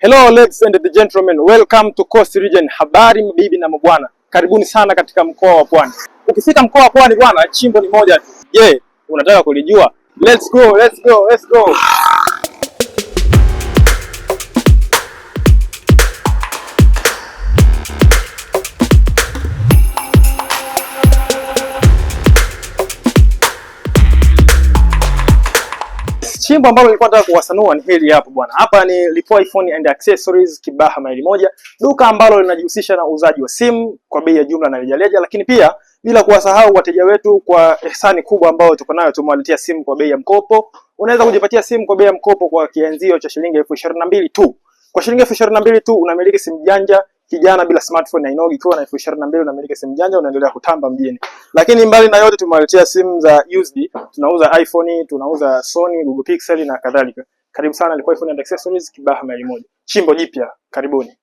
Hello ladies and the gentlemen, welcome to Coast Region. Habari mabibi na mabwana, karibuni sana katika mkoa wa Pwani. Ukifika mkoa wa Pwani bwana, chimbo ni moja tu. Je, unataka kulijua? Let's go, let's go, let's go. Chimbo ambalo nilikuwa nataka kuwasanua ni hili hapa bwana. Hapa ni Lipua iPhone and Accessories Kibaha maili moja, duka ambalo linajihusisha na uuzaji wa simu kwa bei ya jumla na rejareja, lakini pia bila kuwasahau wateja wetu kwa ihsani kubwa ambao tuko nayo, tumewaletea simu kwa bei ya mkopo. Unaweza kujipatia simu kwa bei ya mkopo kwa kianzio cha shilingi 22,000 tu. Kwa shilingi 22,000 tu unamiliki simu janja kijana bila smartphone na inogi. Ikiwa na 22,000 unamiliki simu janja, unaendelea kutamba mjini. Lakini mbali na yote tumewaletea simu za used. Tunauza iPhone, tunauza Sony, Google Pixel na kadhalika. Karibu sana Lipua iPhone and Accessories Kibaha maili moja. Chimbo jipya, karibuni.